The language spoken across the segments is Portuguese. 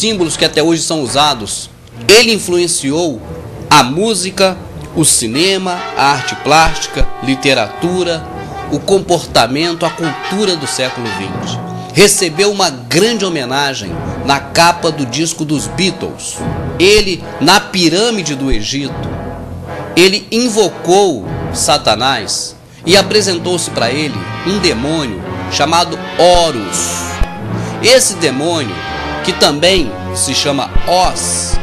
símbolos que até hoje são usados. Ele influenciou a música, o cinema, a arte plástica, literatura, o comportamento, a cultura do século XX. Recebeu uma grande homenagem na capa do disco dos Beatles. Ele, na pirâmide do Egito, ele invocou Satanás e apresentou-se para ele um demônio chamado Horus. Esse demônio, que também se chama Os,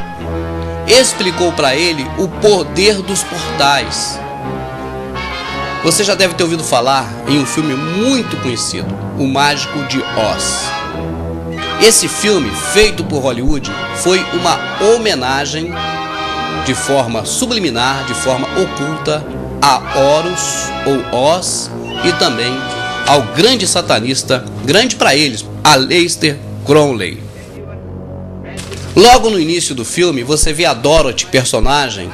explicou para ele o poder dos portais. Você já deve ter ouvido falar em um filme muito conhecido, O Mágico de Oz. Esse filme, feito por Hollywood, foi uma homenagem de forma subliminar, de forma oculta, a Horus ou Oz e também ao grande satanista, grande para eles, Aleister Crowley. Logo no início do filme, você vê a Dorothy, personagem,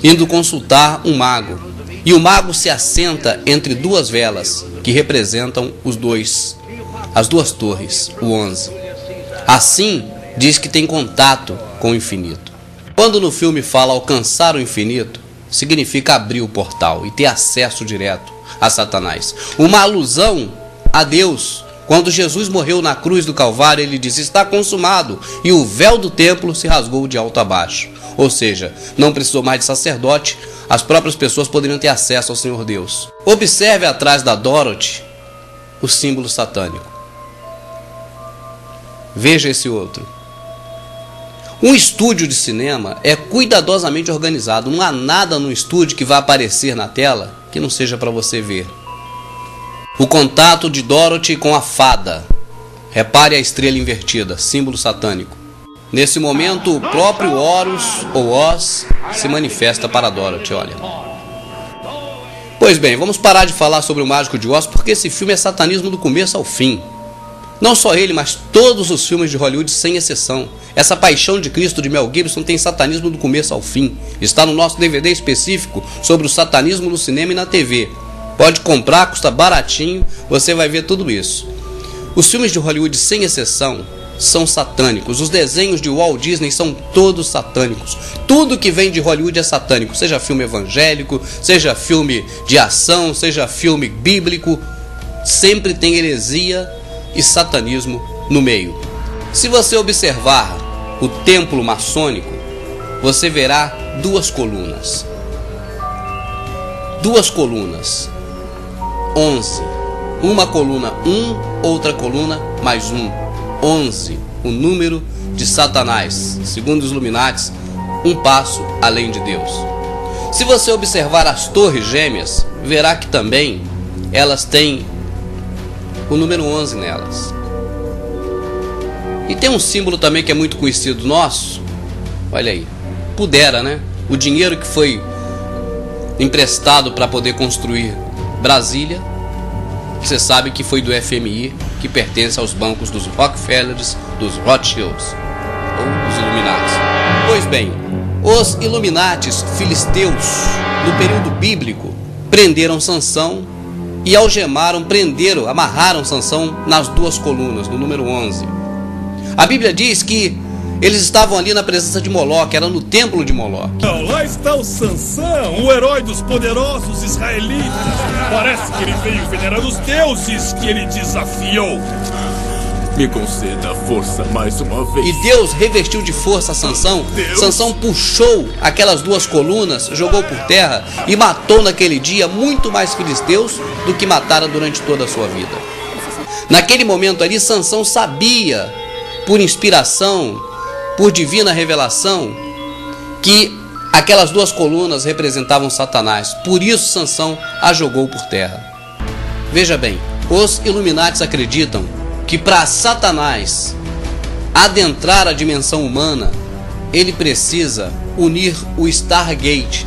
indo consultar um mago. E o mago se assenta entre duas velas, que representam as duas torres, o 11. Assim, diz que tem contato com o infinito. Quando no filme fala alcançar o infinito, significa abrir o portal e ter acesso direto a Satanás. Uma alusão a Deus. Quando Jesus morreu na cruz do Calvário, ele disse: está consumado, e o véu do templo se rasgou de alto a baixo. Ou seja, não precisou mais de sacerdote, as próprias pessoas poderiam ter acesso ao Senhor Deus. Observe atrás da Dorothy o símbolo satânico. Veja esse outro. Um estúdio de cinema é cuidadosamente organizado. Não há nada no estúdio que vai aparecer na tela que não seja para você ver. O contato de Dorothy com a fada. Repare a estrela invertida, símbolo satânico. Nesse momento, o próprio Horus ou Oz se manifesta para Dorothy, olha. Pois bem, vamos parar de falar sobre o Mágico de Oz, porque esse filme é satanismo do começo ao fim. Não só ele, mas todos os filmes de Hollywood, sem exceção. Essa Paixão de Cristo de Mel Gibson tem satanismo do começo ao fim. Está no nosso DVD específico sobre o satanismo no cinema e na TV. Pode comprar, custa baratinho, você vai ver tudo isso. Os filmes de Hollywood, sem exceção, são satânicos. Os desenhos de Walt Disney são todos satânicos. Tudo que vem de Hollywood é satânico. Seja filme evangélico, seja filme de ação, seja filme bíblico, sempre tem heresia e satanismo no meio. Se você observar o templo maçônico, você verá duas colunas. Duas colunas. 11. Uma coluna 1, outra coluna mais 1. 11. O número de Satanás. Segundo os Illuminatis, um passo além de Deus. Se você observar as torres gêmeas, verá que também elas têm o número 11 nelas. E tem um símbolo também que é muito conhecido nosso. Olha aí. Pudera, né? O dinheiro que foi emprestado para poder construir Brasília, você sabe que foi do FMI, que pertence aos bancos dos Rockefellers, dos Rothschilds, ou dos Illuminatis. Pois bem, os Illuminatis filisteus, no período bíblico, prenderam Sansão e algemaram, amarraram Sansão nas duas colunas, no número 11. A Bíblia diz que eles estavam ali na presença de Moloque, era no templo de Moloque. Lá está o Sansão, o herói dos poderosos israelitas. Parece que ele veio venerar os deuses que ele desafiou. Me conceda força mais uma vez. E Deus revestiu de força Sansão. Sansão puxou aquelas duas colunas, jogou por terra e matou naquele dia muito mais filisteus do que matara durante toda a sua vida. Naquele momento ali, Sansão sabia, por inspiração, por divina revelação, que aquelas duas colunas representavam Satanás. Por isso Sansão a jogou por terra. Veja bem, os Illuminatis acreditam que para Satanás adentrar a dimensão humana, ele precisa unir o Stargate.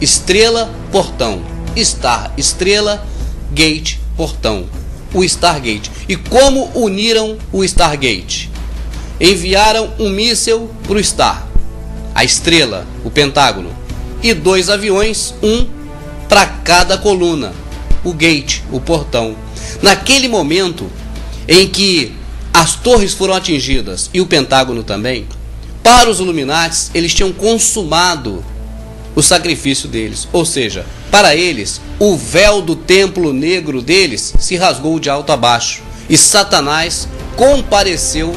Estrela, portão. Star, estrela, gate, portão. O Stargate. E como uniram o Stargate? Enviaram um míssil para o Star, a estrela, o Pentágono, e 2 aviões, um para cada coluna, o gate, o portão. Naquele momento em que as torres foram atingidas e o Pentágono também, para os Illuminatis, eles tinham consumado o sacrifício deles. Ou seja, para eles, o véu do templo negro deles se rasgou de alto a baixo. E Satanás compareceu